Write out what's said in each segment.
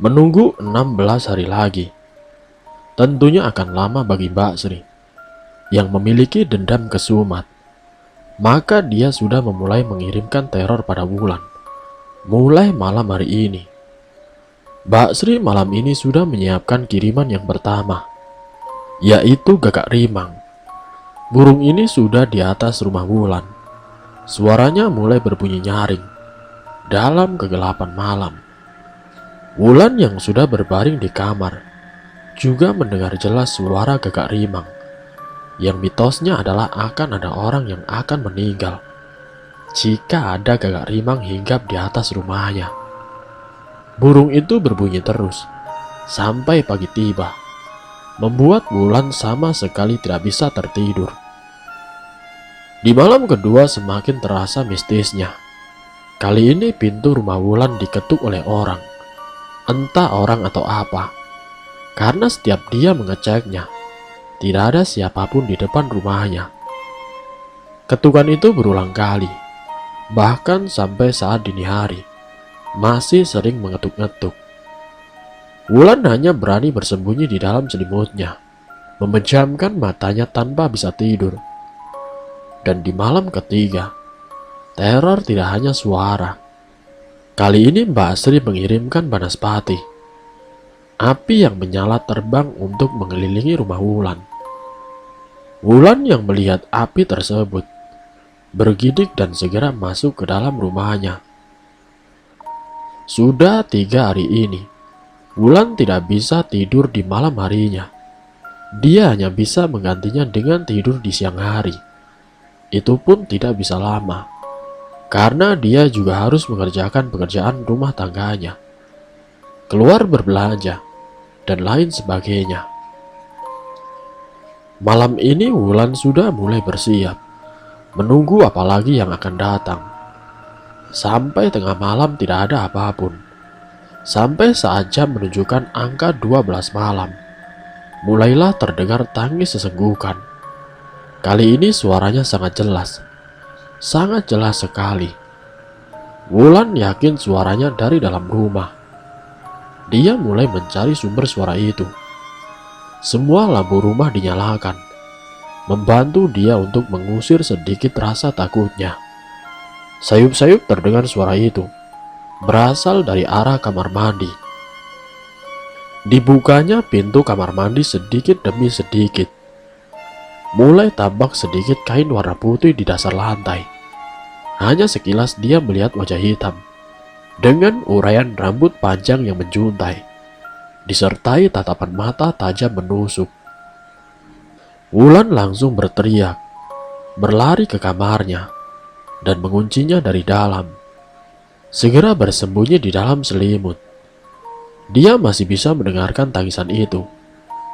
Menunggu 16 hari lagi tentunya akan lama bagi Mbak Sri yang memiliki dendam kesumat. Maka dia sudah memulai mengirimkan teror pada Wulan. Mulai malam hari ini, Mbak Sri malam ini sudah menyiapkan kiriman yang pertama, yaitu gagak rimang. Burung ini sudah di atas rumah Wulan. Suaranya mulai berbunyi nyaring dalam kegelapan malam. Wulan yang sudah berbaring di kamar juga mendengar jelas suara gagak rimang, yang mitosnya adalah akan ada orang yang akan meninggal jika ada gagak rimang hinggap di atas rumahnya. Burung itu berbunyi terus sampai pagi tiba, membuat Wulan sama sekali tidak bisa tertidur. Di malam kedua semakin terasa mistisnya. Kali ini pintu rumah Wulan diketuk oleh orang, entah orang atau apa, karena setiap dia mengeceknya, tidak ada siapapun di depan rumahnya. Ketukan itu berulang kali, bahkan sampai saat dini hari, masih sering mengetuk-ngetuk. Wulan hanya berani bersembunyi di dalam selimutnya, memejamkan matanya tanpa bisa tidur. Dan di malam ketiga, teror tidak hanya suara. Kali ini Mbak Sri mengirimkan banaspati, api yang menyala terbang untuk mengelilingi rumah Wulan. Wulan yang melihat api tersebut bergidik dan segera masuk ke dalam rumahnya. Sudah 3 hari ini, Wulan tidak bisa tidur di malam harinya. Dia hanya bisa menggantinya dengan tidur di siang hari. Itu pun tidak bisa lama, karena dia juga harus mengerjakan pekerjaan rumah tangganya, keluar berbelanja, dan lain sebagainya. Malam ini Wulan sudah mulai bersiap, menunggu apalagi yang akan datang. Sampai tengah malam tidak ada apapun. Sampai saat jam menunjukkan angka 12 malam, mulailah terdengar tangis sesenggukan. Kali ini suaranya sangat jelas sekali. Wulan yakin suaranya dari dalam rumah. Dia mulai mencari sumber suara itu. Semua lampu rumah dinyalakan, membantu dia untuk mengusir sedikit rasa takutnya. Sayup-sayup terdengar suara itu, berasal dari arah kamar mandi. Dibukanya pintu kamar mandi sedikit demi sedikit. Mulai tampak sedikit kain warna putih di dasar lantai. Hanya sekilas dia melihat wajah hitam dengan uraian rambut panjang yang menjuntai, disertai tatapan mata tajam menusuk. Wulan langsung berteriak, berlari ke kamarnya, dan menguncinya dari dalam. Segera bersembunyi di dalam selimut. Dia masih bisa mendengarkan tangisan itu,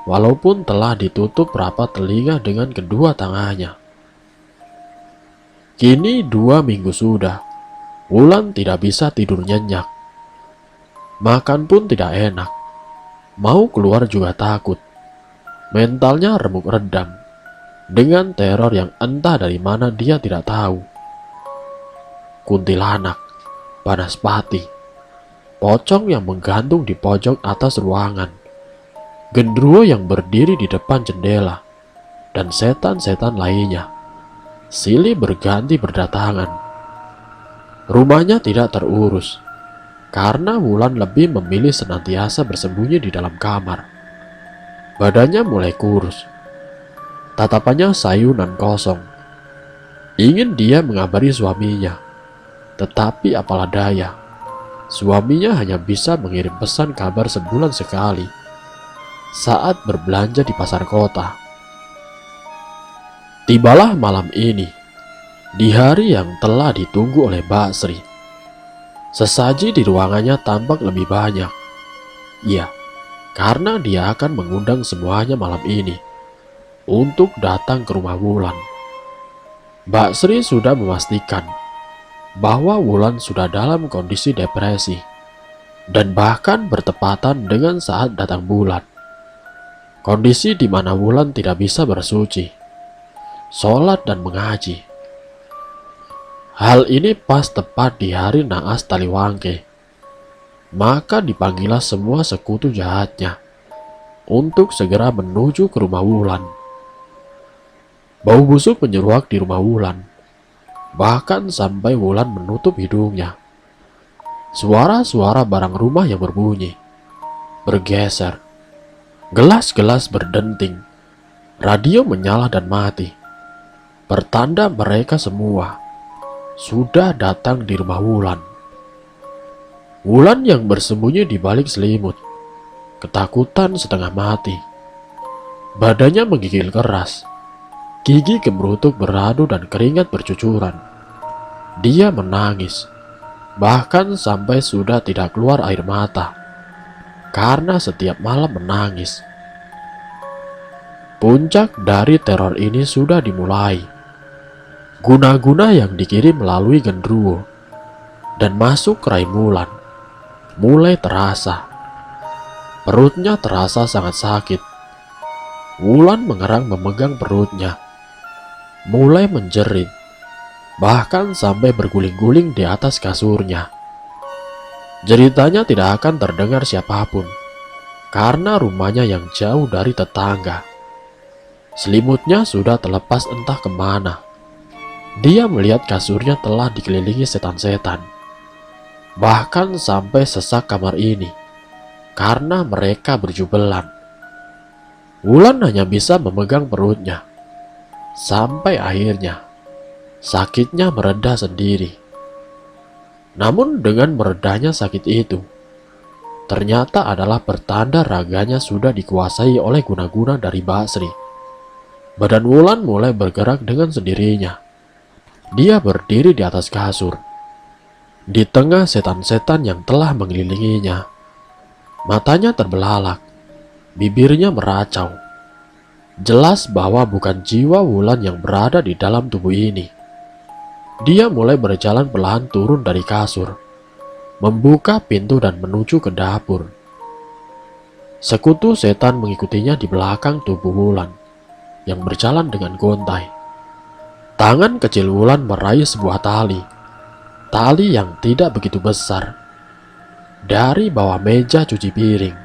walaupun telah ditutup rapat telinga dengan kedua tangannya. Kini 2 minggu sudah, Wulan tidak bisa tidur nyenyak. Makan pun tidak enak. Mau keluar juga takut. Mentalnya remuk redam dengan teror yang entah dari mana dia tidak tahu. Kuntilanak, banaspati, pocong yang menggantung di pojok atas ruangan, genderuwo yang berdiri di depan jendela, dan setan-setan lainnya silih berganti berdatangan. Rumahnya tidak terurus, karena Wulan lebih memilih senantiasa bersembunyi di dalam kamar. Badannya mulai kurus, tatapannya sayu dan kosong. Ingin dia mengabari suaminya, tetapi apalah daya, suaminya hanya bisa mengirim pesan kabar sebulan sekali saat berbelanja di pasar kota. Tibalah malam ini, di hari yang telah ditunggu oleh Mbak Sri. Sesaji di ruangannya tampak lebih banyak. Ya, karena dia akan mengundang semuanya malam ini untuk datang ke rumah Wulan. Mbak Sri sudah memastikan bahwa Wulan sudah dalam kondisi depresi, dan bahkan bertepatan dengan saat datang bulan. Kondisi di mana Wulan tidak bisa bersuci, sholat dan mengaji. Hal ini pas tepat di hari naas Taliwangke. Maka dipanggillah semua sekutu jahatnya untuk segera menuju ke rumah Wulan. Bau busuk menyeruak di rumah Wulan, bahkan sampai Wulan menutup hidungnya. Suara-suara barang rumah yang berbunyi, bergeser, gelas-gelas berdenting, radio menyala dan mati. Pertanda mereka semua sudah datang di rumah Wulan. Wulan yang bersembunyi di balik selimut, ketakutan setengah mati. Badannya menggigil keras, gigi gemerutuk beradu dan keringat bercucuran. Dia menangis, bahkan sampai sudah tidak keluar air mata, karena setiap malam menangis. Puncak dari teror ini sudah dimulai. Guna-guna yang dikirim melalui genderuwo dan masuk ke rahim Wulan mulai terasa. Perutnya terasa sangat sakit. Wulan mengerang memegang perutnya, mulai menjerit, bahkan sampai berguling-guling di atas kasurnya. Jeritanya tidak akan terdengar siapapun, karena rumahnya yang jauh dari tetangga. Selimutnya sudah terlepas entah kemana. Dia melihat kasurnya telah dikelilingi setan-setan, bahkan sampai sesak kamar ini, karena mereka berjubelan. Wulan hanya bisa memegang perutnya, sampai akhirnya sakitnya mereda sendiri. Namun dengan meredanya sakit itu, ternyata adalah pertanda raganya sudah dikuasai oleh guna-guna dari Basri. Badan Wulan mulai bergerak dengan sendirinya. Dia berdiri di atas kasur, di tengah setan-setan yang telah mengelilinginya. Matanya terbelalak, bibirnya meracau. Jelas bahwa bukan jiwa Wulan yang berada di dalam tubuh ini. Dia mulai berjalan perlahan turun dari kasur, membuka pintu dan menuju ke dapur. Sekutu setan mengikutinya di belakang tubuh Wulan yang berjalan dengan gontai. Tangan kecil Wulan meraih sebuah tali yang tidak begitu besar, dari bawah meja cuci piring.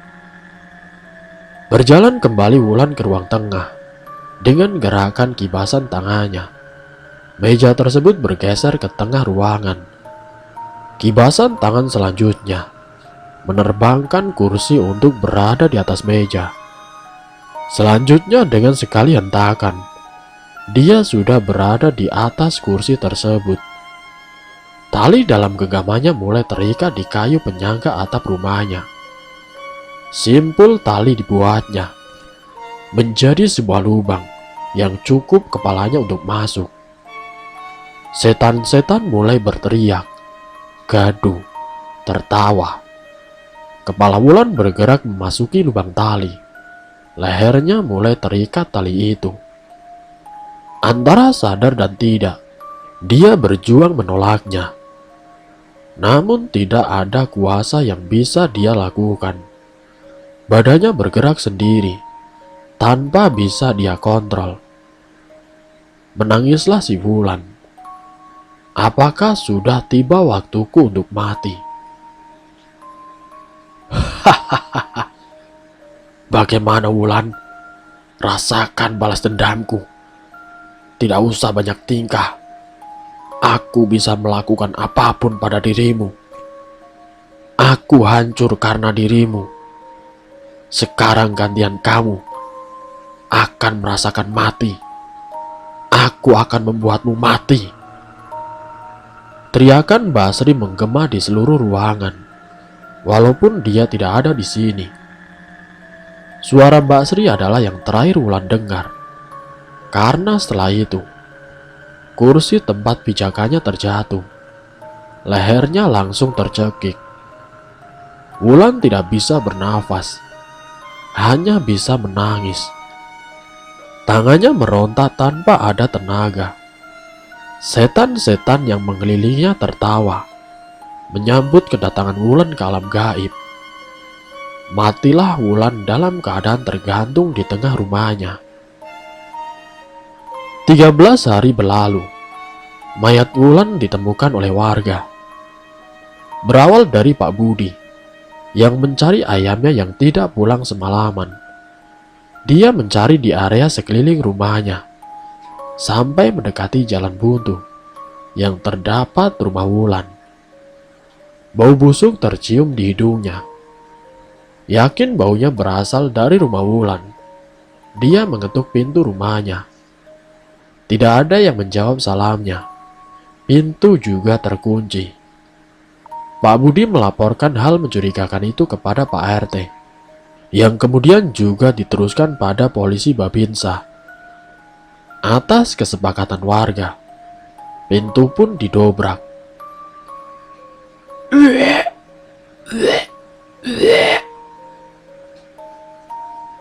Berjalan kembali Wulan ke ruang tengah dengan gerakan kibasan tangannya. Meja tersebut bergeser ke tengah ruangan. Kibasan tangan selanjutnya menerbangkan kursi untuk berada di atas meja. Selanjutnya dengan sekali hentakan, dia sudah berada di atas kursi tersebut. Tali dalam genggamannya mulai terikat di kayu penyangga atap rumahnya. Simpul tali dibuatnya menjadi sebuah lubang yang cukup kepalanya untuk masuk. Setan-setan mulai berteriak, gaduh, tertawa. Kepala Wulan bergerak memasuki lubang tali. Lehernya mulai terikat tali itu. Antara sadar dan tidak, dia berjuang menolaknya. Namun tidak ada kuasa yang bisa dia lakukan. Badannya bergerak sendiri, tanpa bisa dia kontrol. Menangislah si Wulan. Apakah sudah tiba waktuku untuk mati? Bagaimana Wulan? Rasakan balas dendamku. Tidak usah banyak tingkah. Aku bisa melakukan apapun pada dirimu. Aku hancur karena dirimu. Sekarang gantian kamu akan merasakan mati. Aku akan membuatmu mati. Teriakan Basri menggema di seluruh ruangan, walaupun dia tidak ada di sini. Suara Basri adalah yang terakhir Wulan dengar. Karena setelah itu, kursi tempat pijakannya terjatuh. Lehernya langsung tercekik. Wulan tidak bisa bernafas, hanya bisa menangis. Tangannya meronta tanpa ada tenaga. Setan-setan yang mengelilinginya tertawa, menyambut kedatangan Wulan ke alam gaib. Matilah Wulan dalam keadaan tergantung di tengah rumahnya. 13 hari berlalu, mayat Wulan ditemukan oleh warga. Berawal dari Pak Budi, yang mencari ayamnya yang tidak pulang semalaman. Dia mencari di area sekeliling rumahnya sampai mendekati jalan buntu yang terdapat rumah Wulan. Bau busuk tercium di hidungnya. Yakin baunya berasal dari rumah Wulan, dia mengetuk pintu rumahnya. Tidak ada yang menjawab salamnya. Pintu juga terkunci. Pak Budi melaporkan hal mencurigakan itu kepada Pak RT, yang kemudian juga diteruskan pada polisi Babinsa. Atas kesepakatan warga, pintu pun didobrak.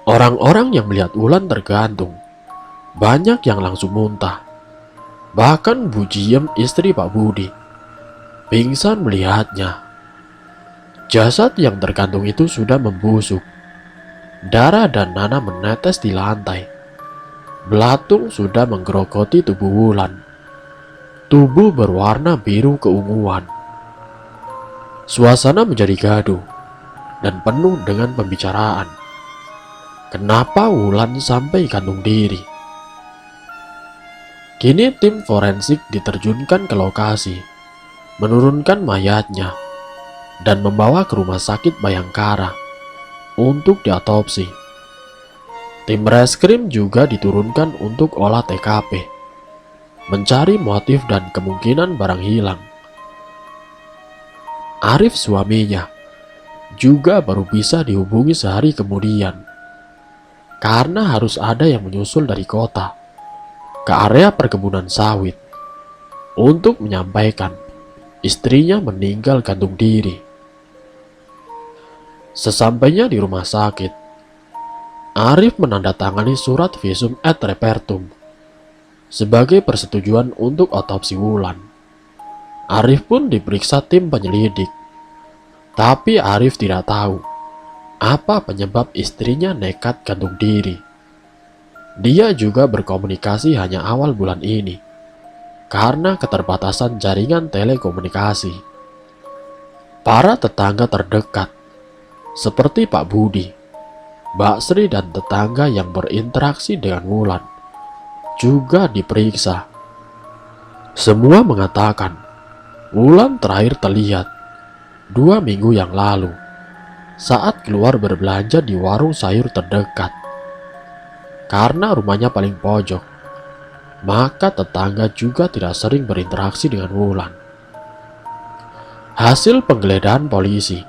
Orang-orang yang melihat Wulan tergantung, banyak yang langsung muntah. Bahkan Bu Jiem, istri Pak Budi, pingsan melihatnya. Jasad yang tergantung itu sudah membusuk. Darah dan nanah menetes di lantai. Belatung sudah menggerogoti tubuh Wulan. Tubuh berwarna biru keunguan. Suasana menjadi gaduh dan penuh dengan pembicaraan. Kenapa Wulan sampai gantung diri? Kini tim forensik diterjunkan ke lokasi, menurunkan mayatnya, dan membawa ke rumah sakit Bayangkara untuk diotopsi. Tim reskrim juga diturunkan untuk olah TKP, mencari motif dan kemungkinan barang hilang. Arif, suaminya, juga baru bisa dihubungi sehari kemudian, karena harus ada yang menyusul dari kota ke area perkebunan sawit untuk menyampaikan istrinya meninggal gantung diri. Sesampainya di rumah sakit, Arif menandatangani surat visum et repertum sebagai persetujuan untuk otopsi Wulan. Arif pun diperiksa tim penyelidik, tapi Arif tidak tahu apa penyebab istrinya nekat gantung diri. Dia juga berkomunikasi hanya awal bulan ini karena keterbatasan jaringan telekomunikasi. Para tetangga terdekat seperti Pak Budi, Mbak Sri dan tetangga yang berinteraksi dengan Wulan juga diperiksa. Semua mengatakan Wulan terakhir terlihat 2 minggu yang lalu saat keluar berbelanja di warung sayur terdekat. Karena rumahnya paling pojok, maka tetangga juga tidak sering berinteraksi dengan Wulan. Hasil penggeledahan polisi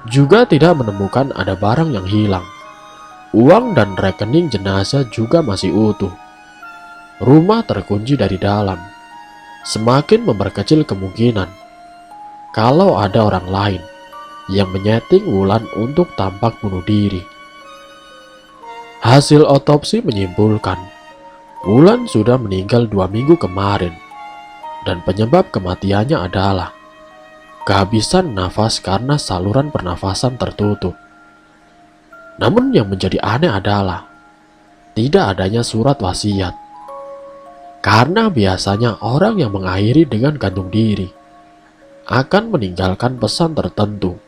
juga tidak menemukan ada barang yang hilang. Uang dan rekening jenazah juga masih utuh. Rumah terkunci dari dalam, semakin memperkecil kemungkinan kalau ada orang lain yang menyeting Wulan untuk tampak bunuh diri. Hasil otopsi menyimpulkan Wulan sudah meninggal 2 minggu kemarin, dan penyebab kematiannya adalah kehabisan nafas karena saluran pernafasan tertutup. Namun yang menjadi aneh adalah tidak adanya surat wasiat, karena biasanya orang yang mengakhiri dengan gantung diri akan meninggalkan pesan tertentu.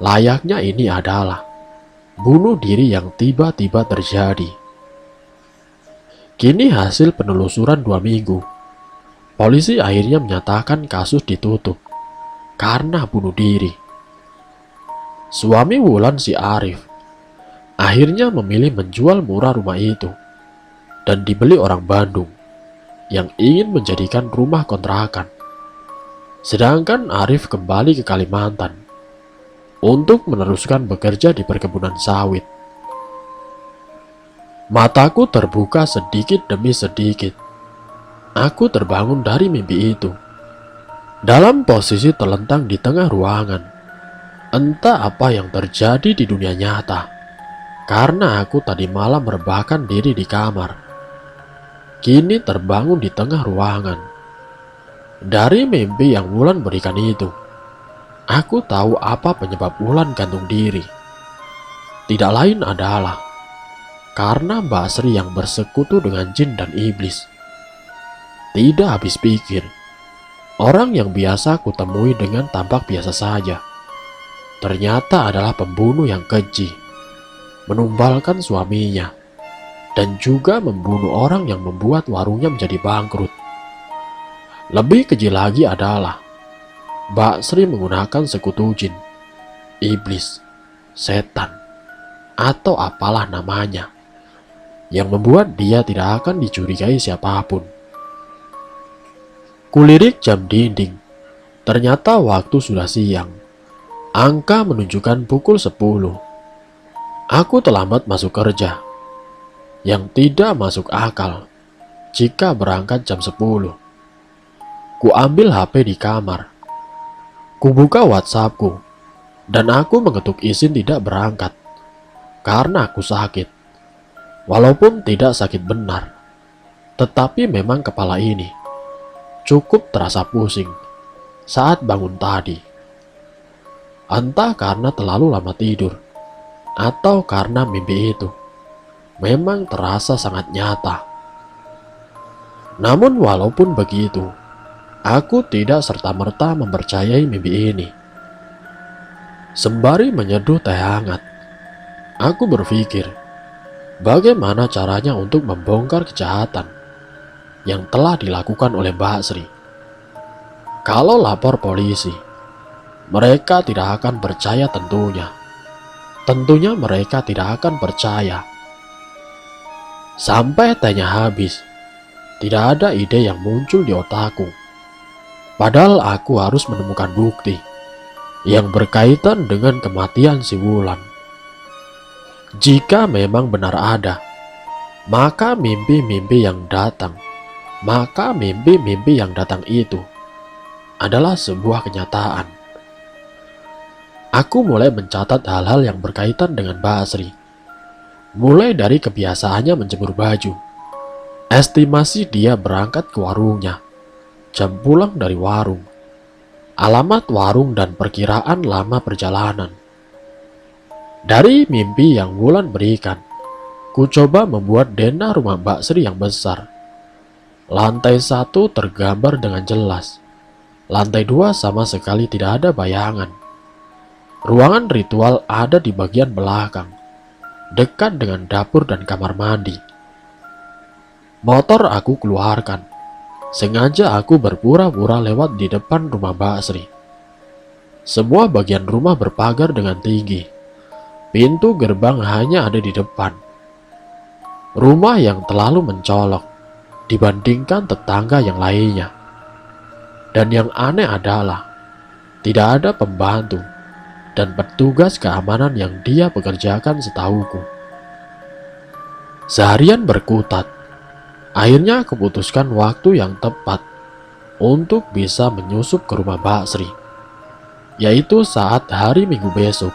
Layaknya ini adalah bunuh diri yang tiba-tiba terjadi. Kini hasil penelusuran 2 minggu, polisi akhirnya menyatakan kasus ditutup karena bunuh diri. Suami Wulan, si Arif, akhirnya memilih menjual murah rumah itu dan dibeli orang Bandung yang ingin menjadikan rumah kontrakan. Sedangkan Arif kembali ke Kalimantan untuk meneruskan bekerja di perkebunan sawit. Mataku terbuka sedikit demi sedikit. Aku terbangun dari mimpi itu. Dalam posisi terlentang di tengah ruangan. Entah apa yang terjadi di dunia nyata, karena aku tadi malam merebahkan diri di kamar. Kini terbangun di tengah ruangan. Dari mimpi yang Wulan berikan itu, aku tahu apa penyebab Wulan gantung diri. Tidak lain adalah karena Mbak Sri yang bersekutu dengan jin dan iblis. Tidak habis pikir, orang yang biasa kutemui dengan tampak biasa saja, ternyata adalah pembunuh yang keji, menumbalkan suaminya, dan juga membunuh orang yang membuat warungnya menjadi bangkrut. Lebih keji lagi adalah Mbak Sri menggunakan sekutu jin, iblis, setan, atau apalah namanya, yang membuat dia tidak akan dicurigai siapapun. Kulirik jam dinding, ternyata waktu sudah siang. Angka menunjukkan pukul 10. Aku terlambat masuk kerja, yang tidak masuk akal jika berangkat jam 10. Ku ambil HP di kamar, ku buka WhatsAppku, dan aku mengetuk izin tidak berangkat karena aku sakit. Walaupun tidak sakit benar, tetapi memang kepala ini cukup terasa pusing saat bangun tadi. Entah karena terlalu lama tidur, atau karena mimpi itu memang terasa sangat nyata. Namun walaupun begitu, aku tidak serta-merta mempercayai mimpi ini. Sembari menyeduh teh hangat, aku berpikir bagaimana caranya untuk membongkar kejahatan yang telah dilakukan oleh Mbak Sri. Kalau lapor polisi, mereka tidak akan percaya tentunya. Tentunya mereka tidak akan percaya. Sampai tehnya habis, tidak ada ide yang muncul di otakku. Padahal aku harus menemukan bukti yang berkaitan dengan kematian si Wulan. Jika memang benar ada, maka mimpi-mimpi yang datang itu adalah sebuah kenyataan. Aku mulai mencatat hal-hal yang berkaitan dengan Mbak Sri. Mulai dari kebiasaannya menjemur baju, estimasi dia berangkat ke warungnya, jam pulang dari warung, alamat warung, dan perkiraan lama perjalanan. Dari mimpi yang Wulan berikan, ku coba membuat denah rumah Mbak Sri yang besar. Lantai 1 tergambar dengan jelas. Lantai 2 sama sekali tidak ada bayangan. Ruangan ritual ada di bagian belakang, dekat dengan dapur dan kamar mandi. Motor aku keluarkan. Sengaja aku berpura-pura lewat di depan rumah Mbak Sri. Semua bagian rumah berpagar dengan tinggi. Pintu gerbang hanya ada di depan. Rumah yang terlalu mencolok dibandingkan tetangga yang lainnya. Dan yang aneh adalah tidak ada pembantu dan petugas keamanan yang dia pekerjakan setahuku. Seharian berkutat. Akhirnya aku putuskan waktu yang tepat untuk bisa menyusup ke rumah Mbak Sri, yaitu saat hari Minggu besok,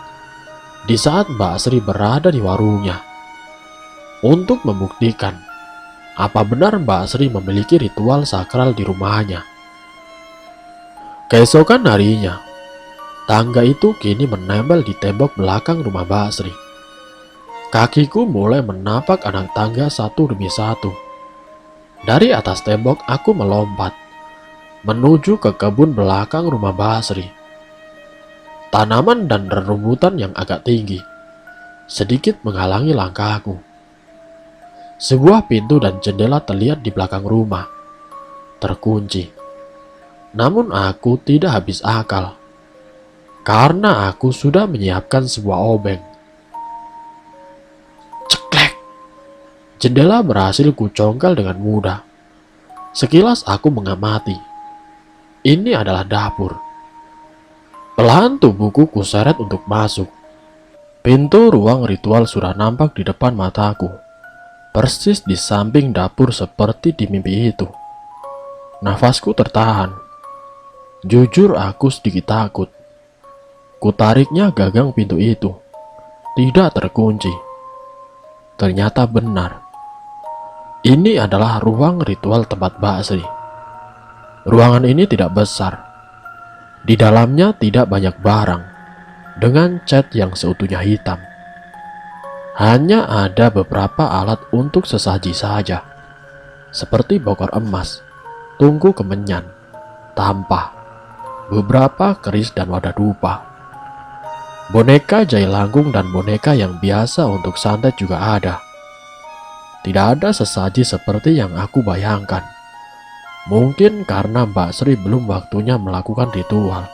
di saat Mbak Sri berada di warungnya, untuk membuktikan apa benar Mbak Sri memiliki ritual sakral di rumahnya. Keesokan harinya, tangga itu kini menempel di tembok belakang rumah Mbak Sri. Kakiku mulai menapak anak tangga satu demi satu. Dari atas tembok aku melompat menuju ke kebun belakang rumah Mbak Sri. Tanaman dan rerumputan yang agak tinggi sedikit menghalangi langkahku. Sebuah pintu dan jendela terlihat di belakang rumah, terkunci. Namun aku tidak habis akal, karena aku sudah menyiapkan sebuah obeng. Ceklek! Jendela berhasil kucongkel dengan mudah. Sekilas aku mengamati. Ini adalah dapur. Perlahan tubuhku kuseret untuk masuk. Pintu ruang ritual sudah nampak di depan mataku, persis di samping dapur seperti di mimpi itu. Nafasku tertahan. Jujur aku sedikit takut. Kutariknya gagang pintu itu. Tidak terkunci. Ternyata benar. Ini adalah ruang ritual tempat Mbak Sri. Ruangan ini tidak besar. Di dalamnya tidak banyak barang, dengan cat yang seutuhnya hitam. Hanya ada beberapa alat untuk sesaji saja, seperti bokor emas, tungku kemenyan, tampah, beberapa keris dan wadah dupa. Boneka Jailangkung dan boneka yang biasa untuk santet juga ada. Tidak ada sesaji seperti yang aku bayangkan. Mungkin karena Mbak Sri belum waktunya melakukan ritual.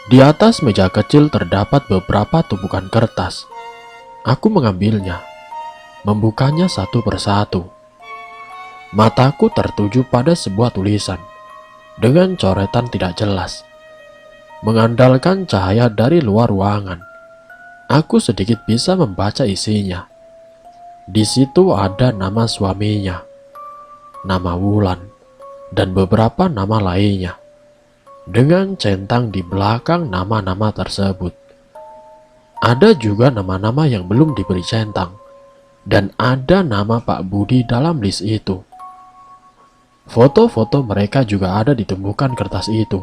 Di atas meja kecil terdapat beberapa tumpukan kertas. Aku mengambilnya, membukanya satu persatu. Mataku tertuju pada sebuah tulisan dengan coretan tidak jelas. Mengandalkan cahaya dari luar ruangan, aku sedikit bisa membaca isinya. Di situ ada nama suaminya, nama Wulan, dan beberapa nama lainnya, dengan centang di belakang nama-nama tersebut. Ada juga nama-nama yang belum diberi centang, dan ada nama Pak Budi dalam list itu. Foto-foto mereka juga ada di tumpukan kertas itu.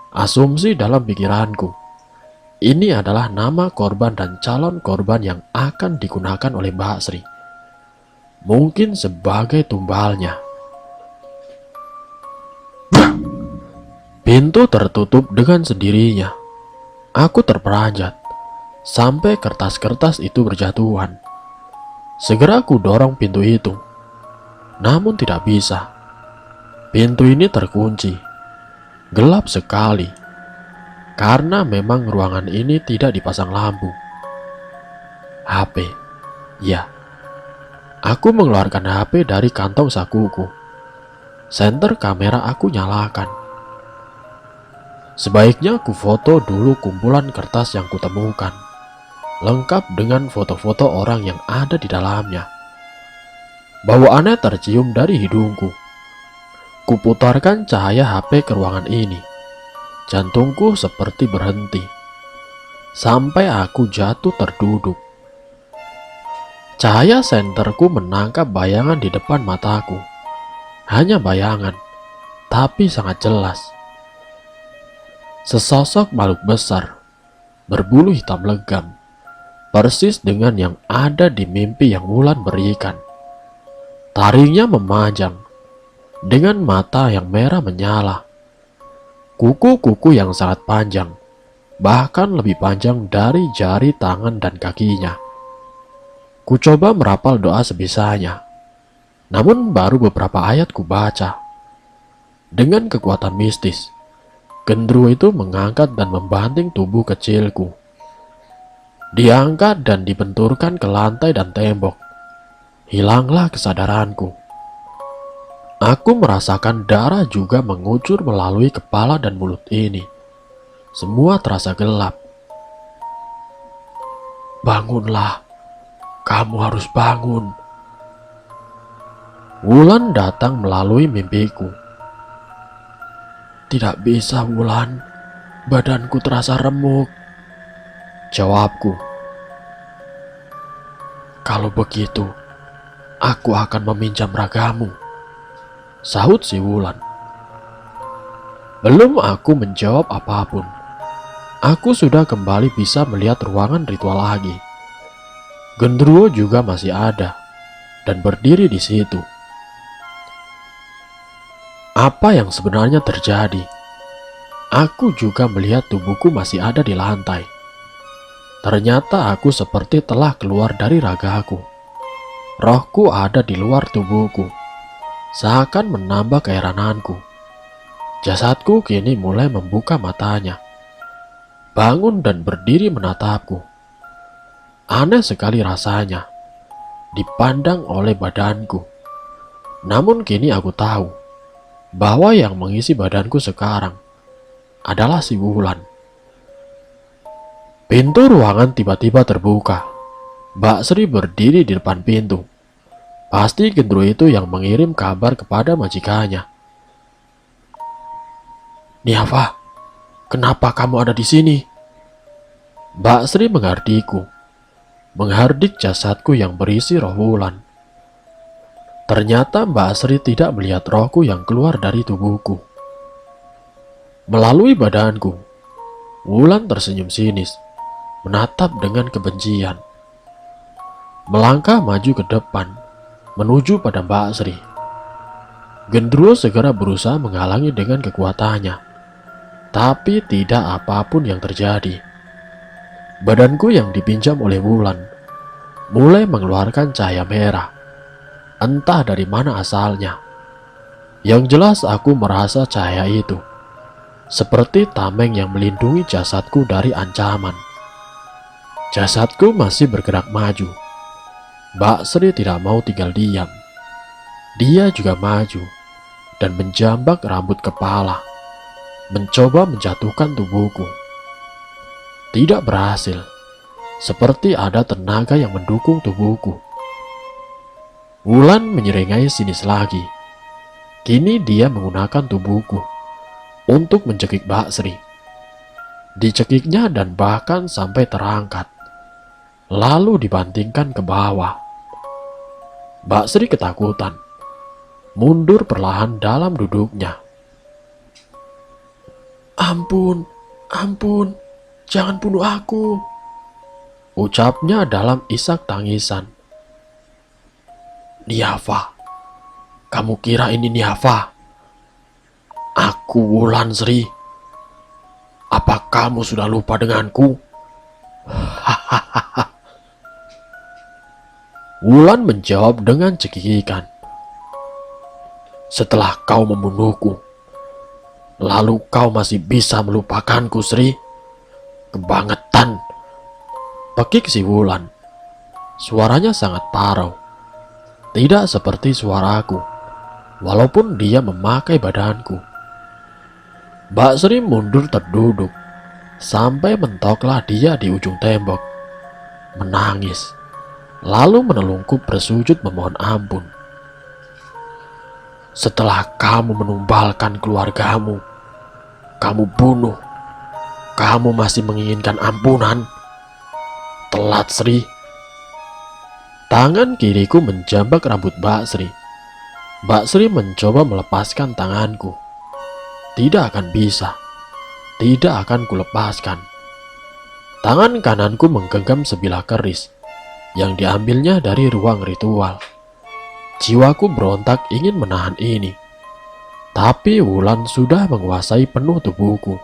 Asumsi dalam pikiranku, ini adalah nama korban dan calon korban yang akan digunakan oleh Mbak Sri. Mungkin sebagai tumbalnya. Pintu tertutup dengan sendirinya. Aku terperanjat sampai kertas-kertas itu berjatuhan. Segera aku dorong pintu itu, namun tidak bisa. Pintu ini terkunci. Gelap sekali, karena memang ruangan ini tidak dipasang lampu. HP, ya. Aku mengeluarkan HP dari kantong sakuku. Senter kamera aku nyalakan. Sebaiknya aku foto dulu kumpulan kertas yang kutemukan, lengkap dengan foto-foto orang yang ada di dalamnya. Bawaannya tercium dari hidungku. Kuputarkan cahaya HP ke ruangan ini. Jantungku seperti berhenti, sampai aku jatuh terduduk. Cahaya senterku menangkap bayangan di depan mataku. Hanya bayangan, tapi sangat jelas. Sesosok makhluk besar, berbulu hitam legam, persis dengan yang ada di mimpi yang Wulan berikan. Taringnya memanjang, dengan mata yang merah menyala. Kuku-kuku yang sangat panjang, bahkan lebih panjang dari jari tangan dan kakinya. Ku coba merapal doa sebisanya, namun baru beberapa ayat ku baca. Dengan kekuatan mistis, gendruwo itu mengangkat dan membanting tubuh kecilku. Diangkat dan dibenturkan ke lantai dan tembok. Hilanglah kesadaranku. Aku merasakan darah juga mengucur melalui kepala dan mulut ini. Semua terasa gelap. Bangunlah, kamu harus bangun. Wulan datang melalui mimpiku. Tidak bisa, Wulan, badanku terasa remuk. Jawabku. Kalau begitu, aku akan meminjam ragamu, sahut si Wulan. Belum aku menjawab apapun, aku sudah kembali bisa melihat ruangan ritual lagi. Gendruwo juga masih ada dan berdiri di situ. Apa yang sebenarnya terjadi? Aku juga melihat tubuhku masih ada di lantai. Ternyata aku seperti telah keluar dari ragaku. Rohku ada di luar tubuhku, seakan menambah keherananku. Jasadku kini mulai membuka matanya, bangun dan berdiri menatapku. Aneh sekali rasanya, dipandang oleh badanku. Namun kini aku tahu bahwa yang mengisi badanku sekarang adalah si Wulan. Pintu ruangan tiba-tiba terbuka. Mbak Sri berdiri di depan pintu. Pasti gendruwo itu yang mengirim kabar kepada majikannya. Niafa, kenapa kamu ada di sini? Mbak Sri menghardiku, menghardik jasadku yang berisi roh Wulan. Ternyata Mbak Sri tidak melihat rohku yang keluar dari tubuhku. Melalui badanku, Wulan tersenyum sinis, menatap dengan kebencian. Melangkah maju ke depan, menuju pada Mbak Sri. Gendruwo segera berusaha menghalangi dengan kekuatannya. Tapi tidak apapun yang terjadi. Badanku yang dipinjam oleh Wulan mulai mengeluarkan cahaya merah. Entah dari mana asalnya. Yang jelas aku merasa cahaya itu seperti tameng yang melindungi jasadku dari ancaman. Jasadku masih bergerak maju. Mbak Sri tidak mau tinggal diam. Dia juga maju dan menjambak rambut kepala, mencoba menjatuhkan tubuhku. Tidak berhasil, seperti ada tenaga yang mendukung tubuhku. Wulan menyeringai sinis lagi. Kini dia menggunakan tubuhku untuk mencekik Mbak Sri. Dicekiknya dan bahkan sampai terangkat, lalu dibantingkan ke bawah. Mbak Sri ketakutan, mundur perlahan dalam duduknya. Ampun, ampun, jangan bunuh aku, ucapnya dalam isak tangisan. Niafa, kamu kira ini Niafa? Aku Wulan Sri. Apa kamu sudah lupa denganku? Hahaha. Wulan menjawab dengan cekikikan. Setelah kau membunuhku, lalu kau masih bisa melupakanku, Sri? Kebangetan, pekik si Wulan. Suaranya sangat parau. Tidak seperti suaraku, walaupun dia memakai badanku. Mbak Sri mundur terduduk, sampai mentoklah dia di ujung tembok. Menangis, lalu menelungkup bersujud memohon ampun. Setelah kamu menumbalkan keluargamu, kamu bunuh, kamu masih menginginkan ampunan? Telat, Sri. Tangan kiriku menjambak rambut Mbak Sri. Mbak Sri mencoba melepaskan tanganku. Tidak akan bisa. Tidak akan kulepaskan. Tangan kananku menggenggam sebilah keris yang diambilnya dari ruang ritual. Jiwaku berontak ingin menahan ini. Tapi Wulan sudah menguasai penuh tubuhku.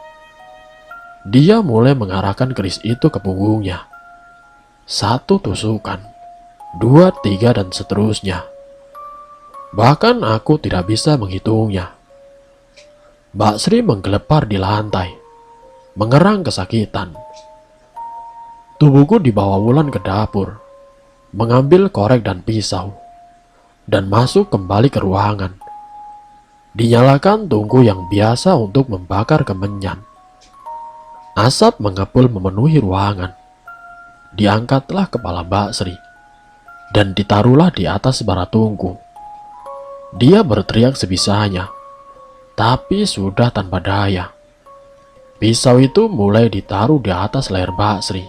Dia mulai mengarahkan keris itu ke punggungnya. 1 tusukan, 2, 3, dan seterusnya. Bahkan aku tidak bisa menghitungnya. Mbak Sri menggelepar di lantai, mengerang kesakitan. Tubuhku dibawa Wulan ke dapur, mengambil korek dan pisau, dan masuk kembali ke ruangan. Dinyalakan tungku yang biasa untuk membakar kemenyan. Asap mengepul memenuhi ruangan. Diangkatlah kepala Mbak Sri dan ditaruhlah di atas bara tungku. Dia berteriak sebisanya, tapi sudah tanpa daya. Pisau itu mulai ditaruh di atas leher Mbak Sri.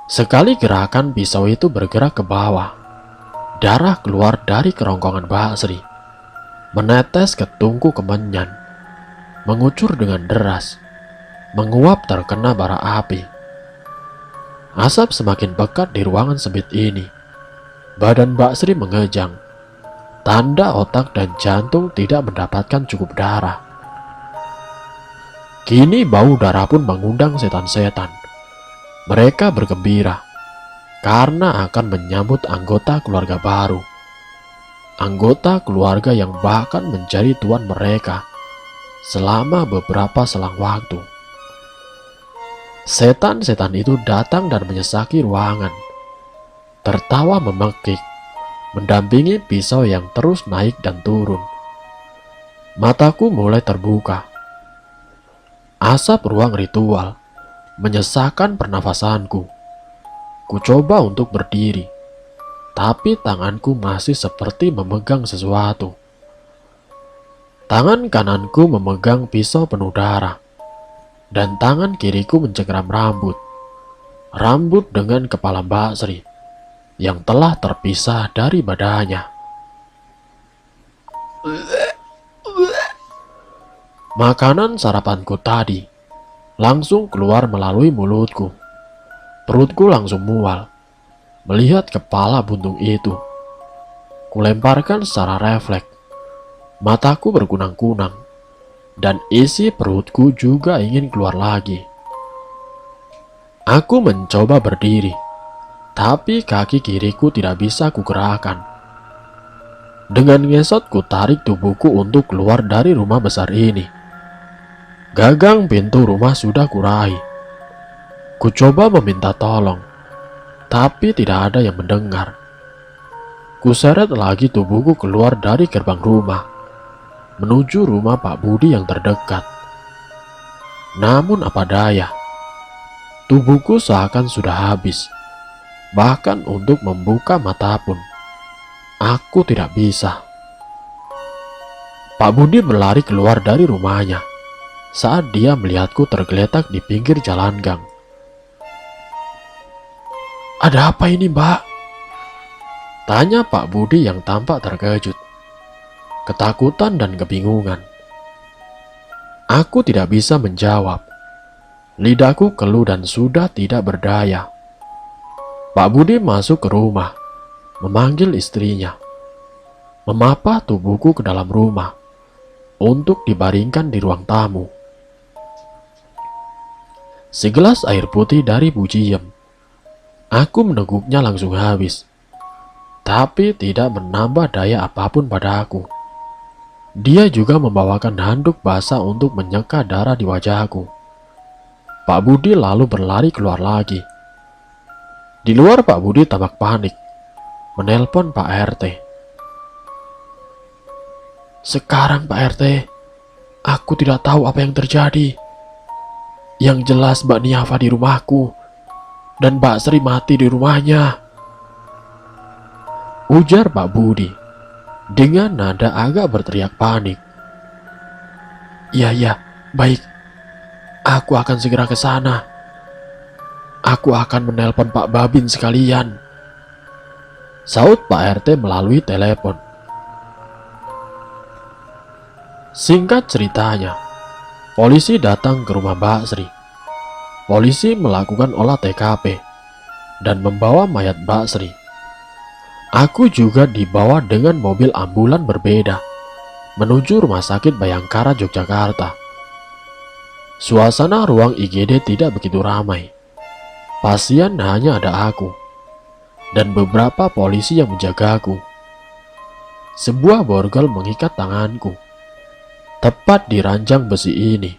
Sekali gerakan pisau itu bergerak ke bawah. Darah keluar dari kerongkongan Mbak Sri, menetes ke tungku kemenyan, mengucur dengan deras, menguap terkena bara api. Asap semakin pekat di ruangan sempit ini. Badan Mbak Sri mengejang. Tanda otak dan jantung tidak mendapatkan cukup darah. Kini bau darah pun mengundang setan-setan. Mereka bergembira karena akan menyambut anggota keluarga baru. Anggota keluarga yang bahkan menjadi tuan mereka selama beberapa selang waktu. Setan-setan itu datang dan menyesaki ruangan, tertawa memekik, mendampingi pisau yang terus naik dan turun. Mataku mulai terbuka. Asap ruang ritual menyesakkan pernafasanku. Ku coba untuk berdiri, tapi tanganku masih seperti memegang sesuatu. Tangan kananku memegang pisau penuh darah, dan tangan kiriku mencengkeram rambut. Rambut dengan kepala Mbak Sri yang telah terpisah dari badannya. Makanan sarapanku tadi langsung keluar melalui mulutku. Perutku langsung mual melihat kepala buntung itu. Kulemparkan secara refleks. Mataku berkunang-kunang. dan isi perutku juga ingin keluar lagi. Aku mencoba berdiri, tapi kaki kiriku tidak bisa kugerakkan. Dengan ngesot ku tarik tubuhku untuk keluar dari rumah besar ini. Gagang pintu rumah sudah kuraih. Ku coba meminta tolong, tapi tidak ada yang mendengar. Ku seret lagi tubuhku keluar dari gerbang rumah, menuju rumah Pak Budi yang terdekat. Namun apa daya, tubuhku seakan sudah habis. Bahkan untuk membuka mata pun, aku tidak bisa. Pak Budi berlari keluar dari rumahnya saat dia melihatku tergeletak di pinggir jalan gang. "Ada apa ini, Mbak?" tanya Pak Budi yang tampak terkejut, ketakutan dan kebingungan. Aku tidak bisa menjawab. Lidahku keluh dan sudah tidak berdaya. Pak Budi masuk ke rumah, memanggil istrinya, memapah tubuhku ke dalam rumah untuk dibaringkan di ruang tamu. Segelas air putih dari Bu Jiem. Aku meneguknya langsung habis, tapi tidak menambah daya apapun padaku. Dia juga membawakan handuk basah untuk menyeka darah di wajahku. Pak Budi lalu berlari keluar lagi. Di luar Pak Budi tampak panik, menelpon Pak RT. "Sekarang Pak RT, aku tidak tahu apa yang terjadi. Yang jelas Mbak Niafa di rumahku, dan Mbak Sri mati di rumahnya," ujar Pak Budi dengan nada agak berteriak panik. "Iya, baik. Aku akan segera ke sana. Aku akan menelpon Pak Babin sekalian," saut Pak RT melalui telepon. Singkat ceritanya, polisi datang ke rumah Mbak Sri. Polisi melakukan olah TKP dan membawa mayat Mbak Sri. Aku juga dibawa dengan mobil ambulan berbeda menuju Rumah Sakit Bayangkara Yogyakarta. Suasana ruang IGD tidak begitu ramai. Pasien hanya ada aku dan beberapa polisi yang menjagaku. Sebuah borgol mengikat tanganku, tepat di ranjang besi ini.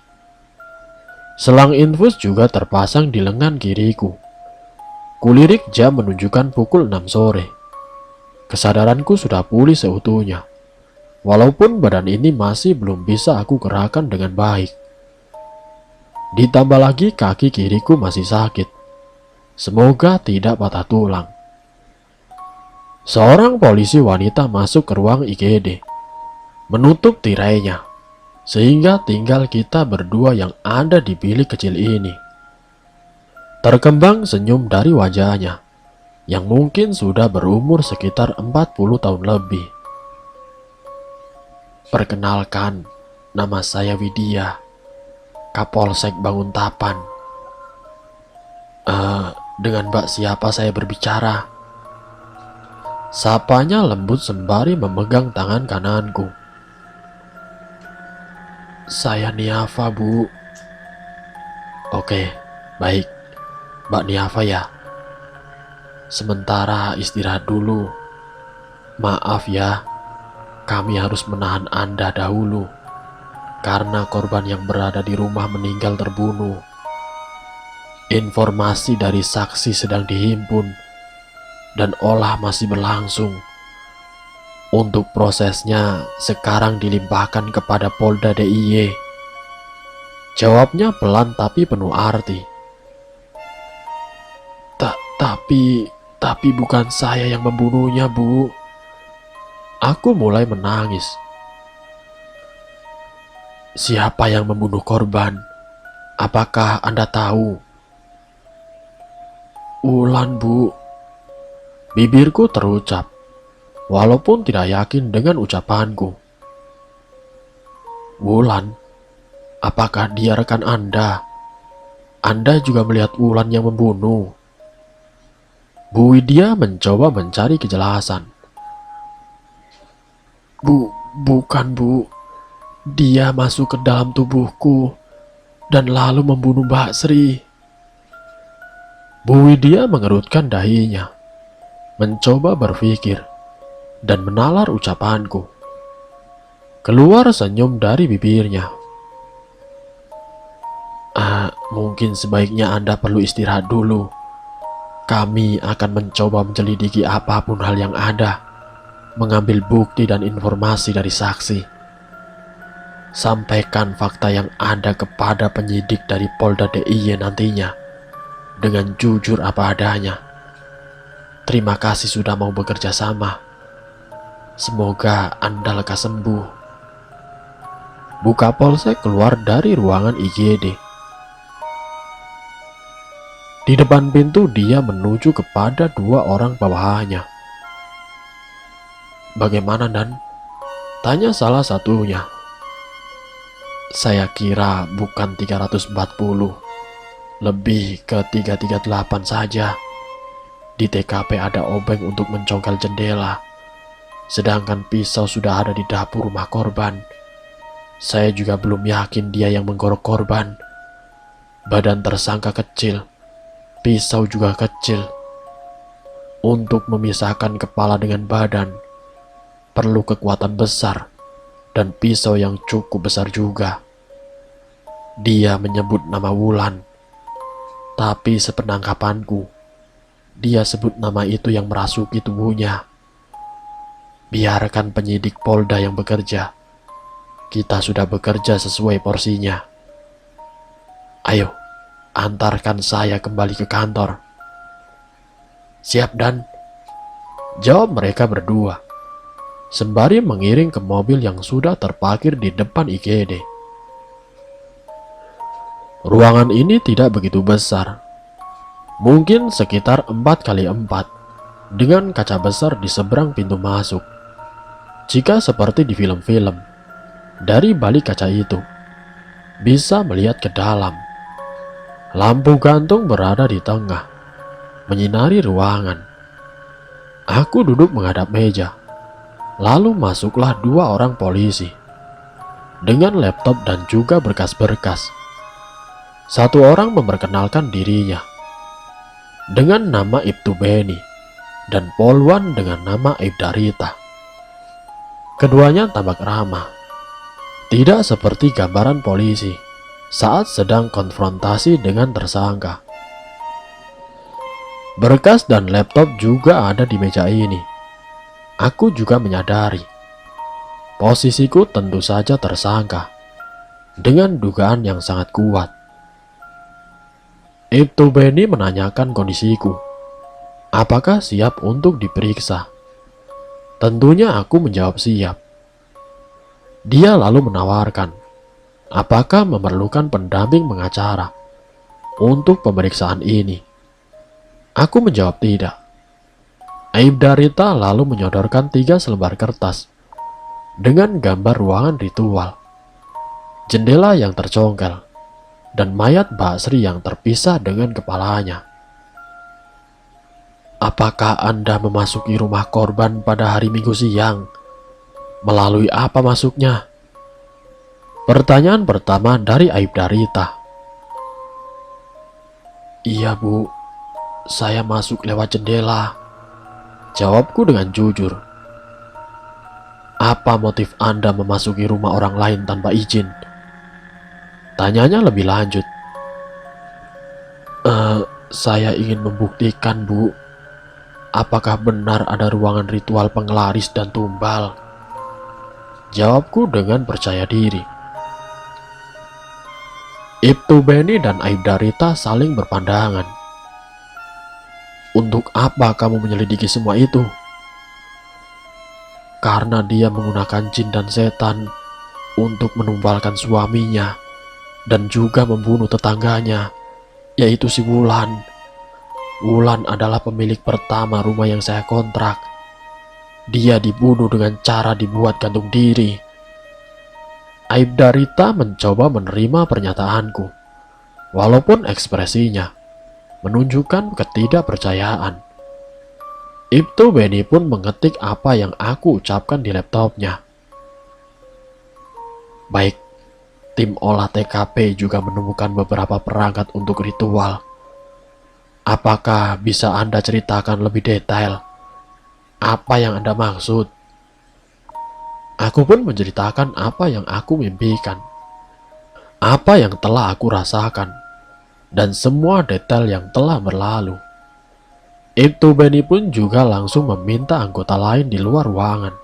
Selang infus juga terpasang di lengan kiriku. Kulirik jam menunjukkan pukul 6 sore. Kesadaranku sudah pulih seutuhnya, walaupun badan ini masih belum bisa aku gerakkan dengan baik. Ditambah lagi kaki kiriku masih sakit. Semoga tidak patah tulang. Seorang polisi wanita masuk ke ruang IGD, menutup tirainya, sehingga tinggal kita berdua yang ada di bilik kecil ini. Terkembang senyum dari wajahnya, yang mungkin sudah berumur sekitar 40 tahun lebih. "Perkenalkan, nama saya Widya, Kapolsek Banguntapan." Dengan Mbak siapa saya berbicara?" Sapanya lembut sembari memegang tangan kananku. "Saya Niafa, Bu." "Oke, baik. Mbak Niafa ya. Sementara istirahat dulu. Maaf ya, kami harus menahan Anda dahulu karena korban yang berada di rumah meninggal terbunuh. Informasi dari saksi sedang dihimpun dan olah masih berlangsung. Untuk prosesnya sekarang dilimpahkan kepada Polda DIY." Jawabnya pelan tapi penuh arti. Tapi bukan saya yang membunuhnya, Bu." Aku mulai menangis. "Siapa yang membunuh korban? Apakah Anda tahu?" "Ulan, Bu." Bibirku terucap, walaupun tidak yakin dengan ucapanku. "Wulan? Apakah dia rekan Anda? Anda juga melihat Wulan yang membunuh?" Bu Widya mencoba mencari kejelasan. Bukan Bu. Dia masuk ke dalam tubuhku dan lalu membunuh Mbak Sri. Bu Widya mengerutkan dahinya, mencoba berpikir dan menalar ucapanku. Keluar senyum dari bibirnya. Mungkin sebaiknya Anda perlu istirahat dulu. Kami akan mencoba menyelidiki apapun hal yang ada, mengambil bukti dan informasi dari saksi. Sampaikan fakta yang ada kepada penyidik dari Polda DIY nantinya, dengan jujur apa adanya. Terima kasih sudah mau bekerja sama. Semoga Anda lekas sembuh. Bu Kapolsek keluar dari ruangan IGD. Di depan pintu dia menuju kepada dua orang bawahannya. Bagaimana, Dan? Tanya salah satunya. Saya kira bukan 340, lebih ke 338 saja. Di TKP ada obeng untuk mencongkel jendela, sedangkan pisau sudah ada di dapur rumah korban. Saya juga belum yakin dia yang menggorok korban. Badan tersangka kecil, pisau juga kecil. Untuk memisahkan kepala dengan badan, perlu kekuatan besar dan pisau yang cukup besar juga. Dia menyebut nama Wulan, tapi sepenangkapanku, dia sebut nama itu yang merasuki tubuhnya. Biarkan penyidik Polda yang bekerja. Kita sudah bekerja sesuai porsinya. Ayo, antarkan saya kembali ke kantor. Siap, Dan, jawab mereka berdua, sembari mengiring ke mobil yang sudah terparkir di depan IGD. Ruangan ini tidak begitu besar, mungkin sekitar 4x4, dengan kaca besar di seberang pintu masuk. Jika seperti di film-film, dari balik kaca itu bisa melihat ke dalam. Lampu gantung berada di tengah, menyinari ruangan. Aku duduk menghadap meja. Lalu masuklah dua orang polisi dengan laptop dan juga berkas-berkas. Satu orang memperkenalkan dirinya dengan nama Ibtu Beni dan Polwan dengan nama Ibdarita. Keduanya tampak ramah, tidak seperti gambaran polisi saat sedang konfrontasi dengan tersangka. Berkas dan laptop juga ada di meja ini. Aku juga menyadari posisiku tentu saja tersangka dengan dugaan yang sangat kuat. Ibtu Beni menanyakan kondisiku. Apakah siap untuk diperiksa? Tentunya aku menjawab siap. Dia lalu menawarkan, apakah memerlukan pendamping pengacara untuk pemeriksaan ini? Aku menjawab tidak. Ibdarita lalu menyodorkan 3 selembar kertas dengan gambar ruangan ritual, jendela yang tercongkel, dan mayat Mbak Sri yang terpisah dengan kepalanya. Apakah Anda memasuki rumah korban pada hari Minggu siang? Melalui apa masuknya? Pertanyaan pertama dari Ibdarita. Iya, Bu, saya masuk lewat jendela, jawabku dengan jujur. Apa motif Anda memasuki rumah orang lain tanpa izin? Tanyanya lebih lanjut. Saya ingin membuktikan, Bu, apakah benar ada ruangan ritual penglaris dan tumbal, jawabku dengan percaya diri. Ibtu Beni dan Ibdarita saling berpandangan. Untuk apa kamu menyelidiki semua itu? Karena dia menggunakan jin dan setan untuk menumbalkan suaminya dan juga membunuh tetangganya, yaitu si Wulan. Wulan adalah pemilik pertama rumah yang saya kontrak. Dia dibunuh dengan cara dibuat gantung diri. Ibdarita mencoba menerima pernyataanku, walaupun ekspresinya menunjukkan ketidakpercayaan. Ibtu Beni pun mengetik apa yang aku ucapkan di laptopnya. Baik, tim olah TKP juga menemukan beberapa perangkat untuk ritual. Apakah bisa Anda ceritakan lebih detail apa yang Anda maksud? Aku pun menceritakan apa yang aku mimpikan, apa yang telah aku rasakan, dan semua detail yang telah berlalu. Ibtu Beni pun juga langsung meminta anggota lain di luar ruangan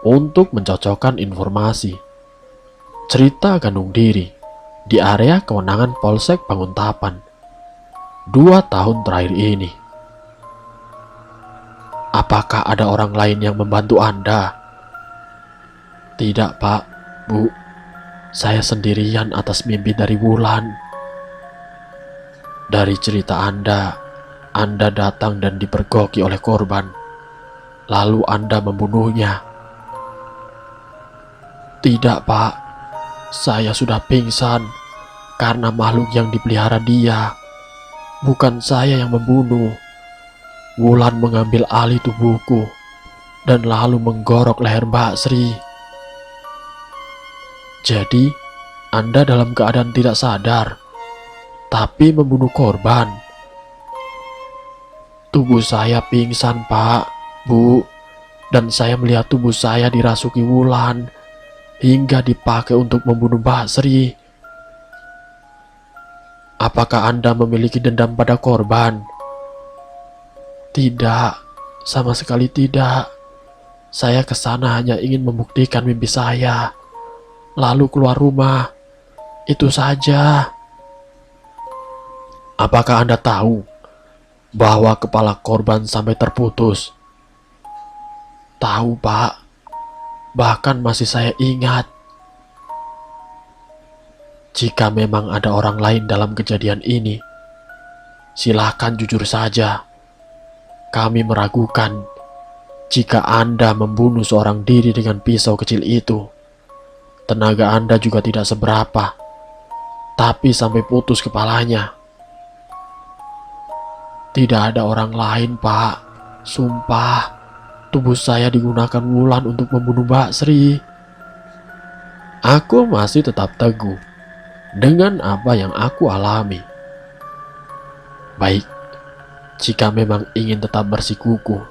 untuk mencocokkan informasi. Cerita gantung diri di area kewenangan Polsek Banguntapan 2 tahun terakhir ini. Apakah ada orang lain yang membantu Anda? Tidak, Pak, Bu. Saya sendirian atas mimpi dari Wulan. Dari cerita Anda datang dan dipergoki oleh korban. Lalu Anda membunuhnya. Tidak, Pak. Saya sudah pingsan karena makhluk yang dipelihara dia. Bukan saya yang membunuh. Wulan mengambil alih tubuhku dan lalu menggorok leher Mbak Sri. Jadi, Anda dalam keadaan tidak sadar, tapi membunuh korban. Tubuh saya pingsan, Pak, Bu, dan saya melihat tubuh saya dirasuki Wulan hingga dipakai untuk membunuh Mbak Sri. Apakah Anda memiliki dendam pada korban? Tidak, sama sekali tidak. Saya kesana hanya ingin membuktikan mimpi saya, lalu keluar rumah. Itu saja. Apakah Anda tahu bahwa kepala korban sampai terputus? Tahu, Pak. Bahkan masih saya ingat. Jika memang ada orang lain dalam kejadian ini, silakan jujur saja. Kami meragukan jika Anda membunuh seorang diri dengan pisau kecil itu. Tenaga Anda juga tidak seberapa, tapi sampai putus kepalanya. Tidak ada orang lain, Pak. Sumpah, tubuh saya digunakan Wulan untuk membunuh Mbak Sri. Aku masih tetap teguh dengan apa yang aku alami. Baik, jika memang ingin tetap bersikukuh.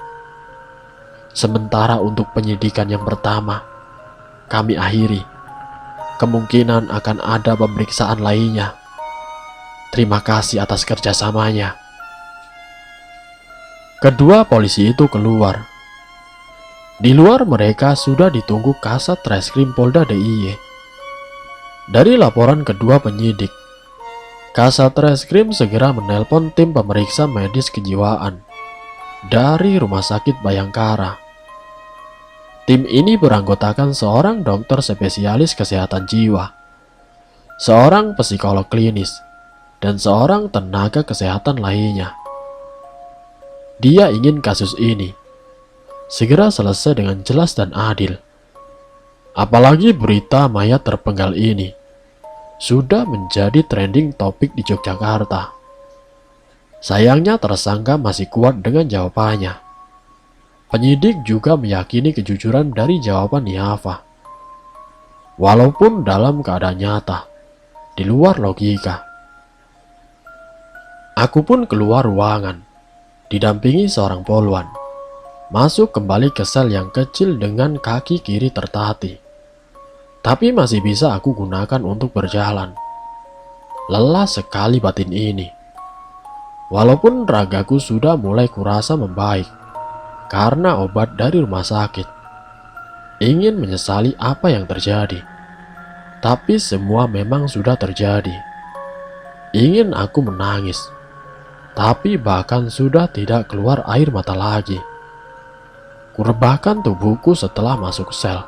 Sementara untuk penyidikan yang pertama, kami akhiri. Kemungkinan akan ada pemeriksaan lainnya. Terima kasih atas kerjasamanya. Kedua polisi itu keluar. Di luar mereka sudah ditunggu Kasat Reskrim Polda DIY. Dari laporan kedua penyidik, Kasat Reskrim segera menelpon tim pemeriksa medis kejiwaan dari Rumah Sakit Bayangkara. Tim ini beranggotakan seorang dokter spesialis kesehatan jiwa, seorang psikolog klinis, dan seorang tenaga kesehatan lainnya. Dia ingin kasus ini segera selesai dengan jelas dan adil. Apalagi berita mayat terpenggal ini sudah menjadi trending topik di Yogyakarta. Sayangnya tersangka masih kuat dengan jawabannya. Penyidik juga meyakini kejujuran dari jawaban Niafa, walaupun dalam keadaan nyata, di luar logika. Aku pun keluar ruangan, didampingi seorang polwan, masuk kembali ke sel yang kecil dengan kaki kiri tertatih. Tapi masih bisa aku gunakan untuk berjalan. Lelah sekali batin ini. Walaupun ragaku sudah mulai kurasa membaik karena obat dari rumah sakit. Ingin menyesali apa yang terjadi. Tapi semua memang sudah terjadi. Ingin aku menangis. Tapi bahkan sudah tidak keluar air mata lagi. Kurebahkan tubuhku setelah masuk sel,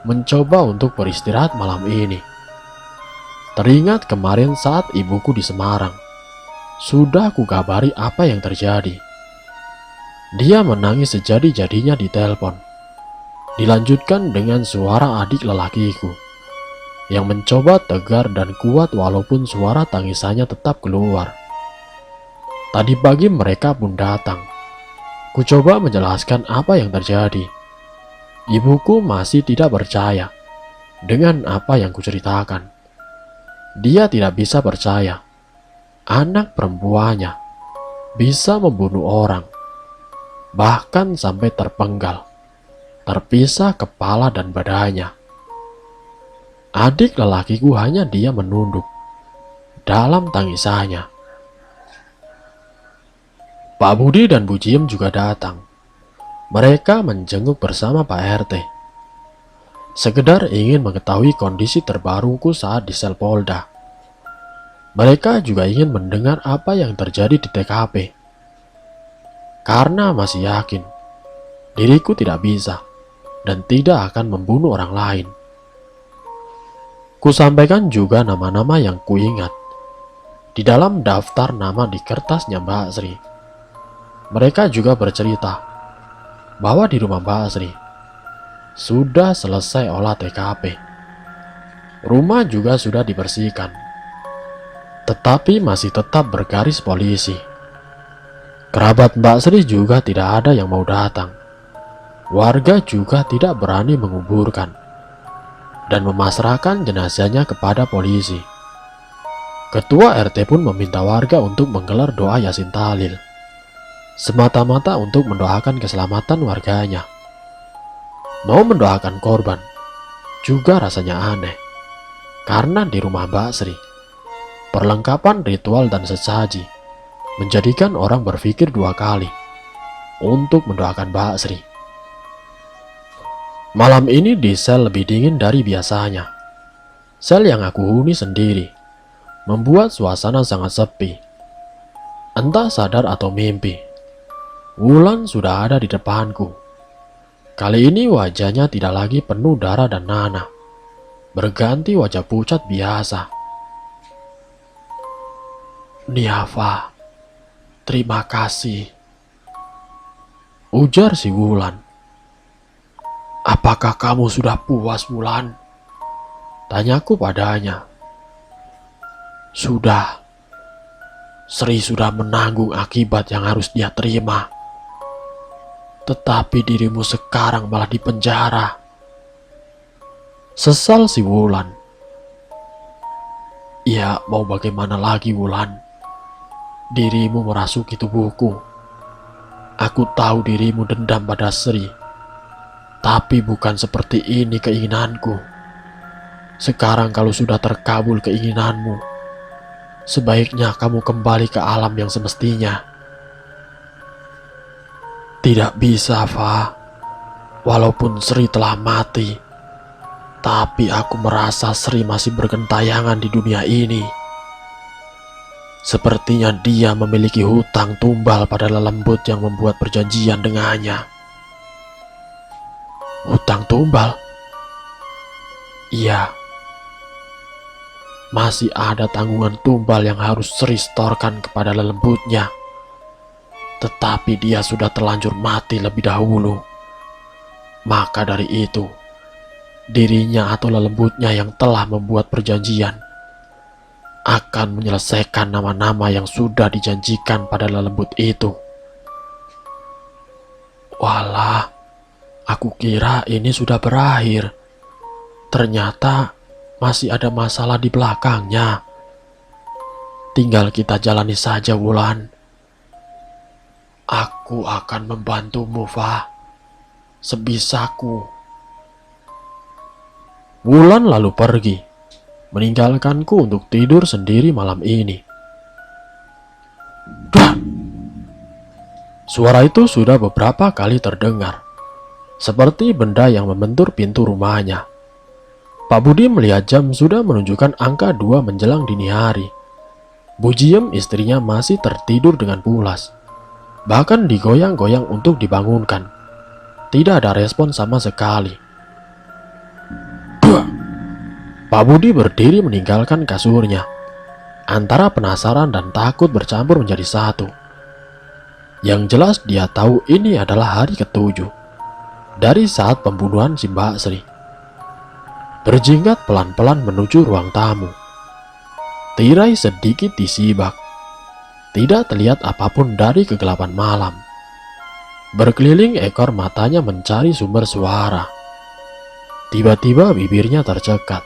mencoba untuk beristirahat malam ini. Teringat kemarin saat ibuku di Semarang. Sudah kukabari apa yang terjadi. Dia menangis sejadi-jadinya di telepon. Dilanjutkan dengan suara adik lelakiku yang mencoba tegar dan kuat walaupun suara tangisannya tetap keluar. Tadi pagi mereka pun datang. Ku coba menjelaskan apa yang terjadi. Ibuku masih tidak percaya. dengan apa yang kuceritakan. Dia tidak bisa percaya anak perempuannya bisa membunuh orang, bahkan sampai terpenggal, terpisah kepala dan badannya. Adik lelakiku hanya dia menunduk dalam tangisannya. Pak Budi dan Bu Jiem juga datang. Mereka menjenguk bersama Pak RT. Sekedar ingin mengetahui kondisi terbaruku saat di sel Polda. Mereka juga ingin mendengar apa yang terjadi di TKP. Karena masih yakin diriku tidak bisa dan tidak akan membunuh orang lain. Kusampaikan juga nama-nama yang kuingat di dalam daftar nama di kertasnya Mbak Sri. Mereka juga bercerita bahwa di rumah Mbak Sri sudah selesai olah TKP. Rumah juga sudah dibersihkan, tetapi masih tetap bergaris polisi. Kerabat Mbak Sri juga tidak ada yang mau datang. Warga juga tidak berani menguburkan dan memasrahkan jenazahnya kepada polisi. Ketua RT pun meminta warga untuk menggelar doa Yasin Tahlil, semata-mata untuk mendoakan keselamatan warganya. Mau mendoakan korban juga rasanya aneh, karena di rumah Mbak Sri perlengkapan ritual dan sesaji menjadikan orang berpikir dua kali untuk mendoakan Mbak Sri. Malam ini di sel lebih dingin dari biasanya. Sel yang aku huni sendiri membuat suasana sangat sepi. Entah sadar atau mimpi, Wulan sudah ada di depanku. Kali ini wajahnya tidak lagi penuh darah dan nanah, berganti wajah pucat biasa. "Niafa, terima kasih," ujar si Wulan. "Apakah kamu sudah puas, Wulan?" tanyaku padanya. "Sudah. Sri sudah menanggung akibat yang harus dia terima. Tetapi dirimu sekarang malah di penjara," sesal si Wulan. "Ya, mau bagaimana lagi, Wulan? Dirimu merasuki tubuhku. Aku tahu dirimu dendam pada Sri, tapi bukan seperti ini keinginanku. Sekarang kalau sudah terkabul keinginanmu, sebaiknya kamu kembali ke alam yang semestinya." "Tidak bisa, Fa. Walaupun Sri telah mati, tapi aku merasa Sri masih bergentayangan di dunia ini. Sepertinya dia memiliki hutang tumbal pada lelembut yang membuat perjanjian dengannya." "Hutang tumbal?" "Iya. Masih ada tanggungan tumbal yang harus Sri setorkan kepada lelembutnya. Tetapi dia sudah terlanjur mati lebih dahulu. Maka dari itu, dirinya atau lelembutnya yang telah membuat perjanjian akan menyelesaikan nama-nama yang sudah dijanjikan pada lelembut itu." "Walah, aku kira ini sudah berakhir. Ternyata masih ada masalah di belakangnya. Tinggal kita jalani saja, Wulan. Aku akan membantumu, Fa, sebisaku." Wulan lalu pergi, meninggalkanku untuk tidur sendiri malam ini. Dah! Suara itu sudah beberapa kali terdengar, seperti benda yang membentur pintu rumahnya. Pak Budi melihat jam sudah menunjukkan angka 2 menjelang dini hari. Bu Jiem, istrinya, masih tertidur dengan pulas. Bahkan digoyang-goyang untuk dibangunkan. Tidak ada respon sama sekali. Duh! Pak Budi berdiri meninggalkan kasurnya. Antara penasaran dan takut bercampur menjadi satu. Yang jelas dia tahu ini adalah hari ke-7 dari saat pembunuhan si Mbak Sri. Berjingkat pelan-pelan menuju ruang tamu. Tirai sedikit disibak. Tidak terlihat apapun dari kegelapan malam. Berkeliling ekor matanya mencari sumber suara. Tiba-tiba bibirnya tercekat,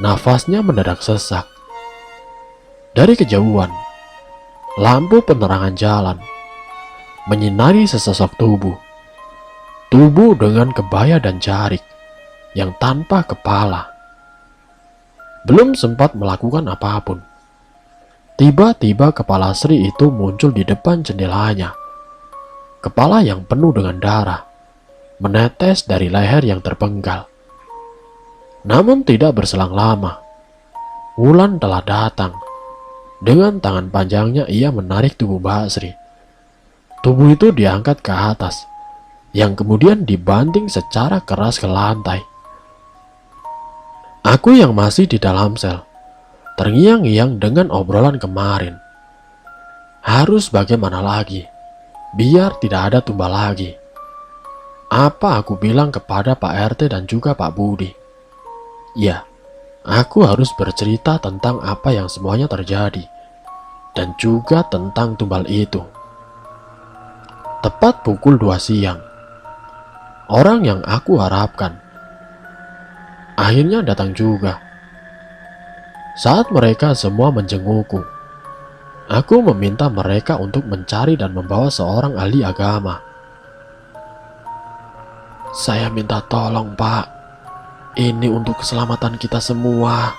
nafasnya mendadak sesak. Dari kejauhan, lampu penerangan jalan menyinari sesosok tubuh. Tubuh dengan kebaya dan jarik yang tanpa kepala. Belum sempat melakukan apapun, tiba-tiba kepala Sri itu muncul di depan jendelanya. Kepala yang penuh dengan darah menetes dari leher yang terpenggal. Namun tidak berselang lama, Wulan telah datang. Dengan tangan panjangnya ia menarik tubuh Mbak Sri. Tubuh itu diangkat ke atas, yang kemudian dibanting secara keras ke lantai. Aku yang masih di dalam sel, terngiang-ngiang dengan obrolan kemarin. Harus bagaimana lagi, biar tidak ada tumbal lagi. Apa aku bilang kepada Pak RT dan juga Pak Budi? Ya, aku harus bercerita tentang apa yang semuanya terjadi, dan juga tentang tumbal itu. Tepat pukul 2 siang, orang yang aku harapkan akhirnya datang juga. Saat mereka semua menjengukku, aku meminta mereka untuk mencari dan membawa seorang ahli agama. Saya minta tolong, Pak. Ini untuk keselamatan kita semua.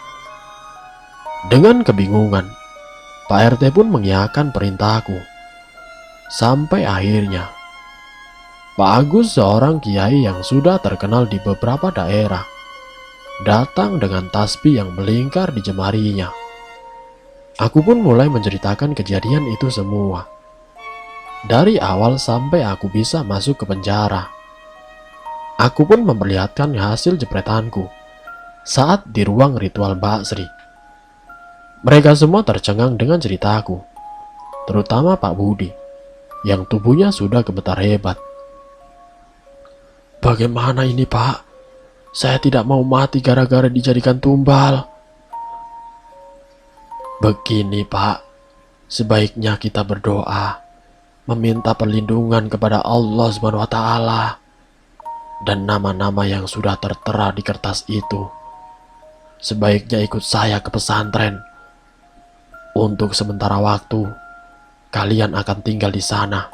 Dengan kebingungan, Pak RT pun mengiyakan perintahku. Sampai akhirnya, Pak Agus, seorang kiai yang sudah terkenal di beberapa daerah, datang dengan tasbih yang melingkar di jemarinya. Aku pun mulai menceritakan kejadian itu semua. Dari awal sampai aku bisa masuk ke penjara. Aku pun memperlihatkan hasil jepretanku saat di ruang ritual Mbak Sri. Mereka semua tercengang dengan ceritaku, terutama Pak Budi, yang tubuhnya sudah gemetar hebat. Bagaimana ini, Pak? Saya tidak mau mati gara-gara dijadikan tumbal. Begini, Pak, sebaiknya kita berdoa, meminta perlindungan kepada Allah SWT. Dan nama-nama yang sudah tertera di kertas itu, sebaiknya ikut saya ke pesantren. Untuk sementara waktu, kalian akan tinggal di sana,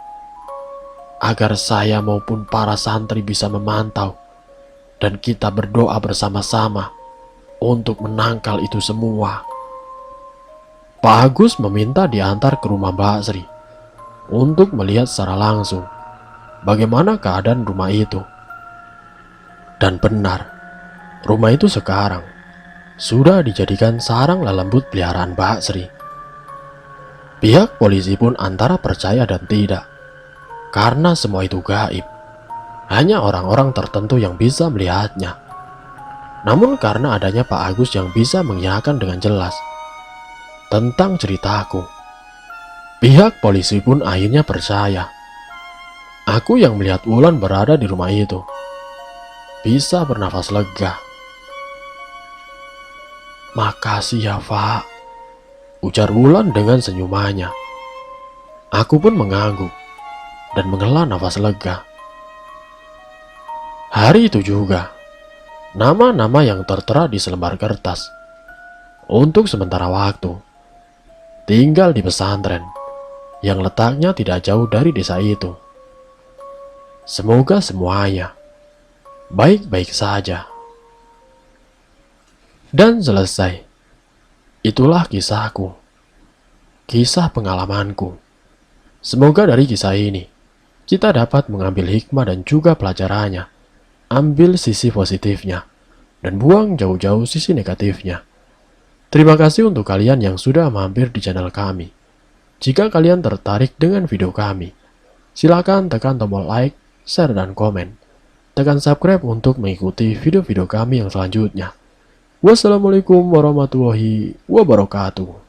agar saya maupun para santri bisa memantau, dan kita berdoa bersama-sama untuk menangkal itu semua. Pak Agus meminta diantar ke rumah Mbak Sri untuk melihat secara langsung bagaimana keadaan rumah itu. Dan benar, rumah itu sekarang sudah dijadikan sarang lelembut peliharaan Mbak Sri. Pihak polisi pun antara percaya dan tidak, karena semua itu gaib. Hanya orang-orang tertentu yang bisa melihatnya. Namun karena adanya Pak Agus yang bisa mengiyakan dengan jelas tentang ceritaku, pihak polisi pun akhirnya percaya. Aku yang melihat Wulan berada di rumah itu bisa bernafas lega. Makasih ya, Pak, ujar Wulan dengan senyumannya. Aku pun mengangguk dan menghela nafas lega. Hari itu juga, nama-nama yang tertera di selembar kertas untuk sementara waktu tinggal di pesantren yang letaknya tidak jauh dari desa itu. Semoga semuanya baik-baik saja. Dan selesai. Itulah kisahku, kisah pengalamanku. Semoga dari kisah ini kita dapat mengambil hikmah dan juga pelajarannya. Ambil sisi positifnya dan buang jauh-jauh sisi negatifnya. Terima kasih untuk kalian yang sudah mampir di channel kami. Jika kalian tertarik dengan video kami, silakan tekan tombol like, share, dan komen. Tekan subscribe untuk mengikuti video-video kami yang selanjutnya. Wassalamualaikum warahmatullahi wabarakatuh.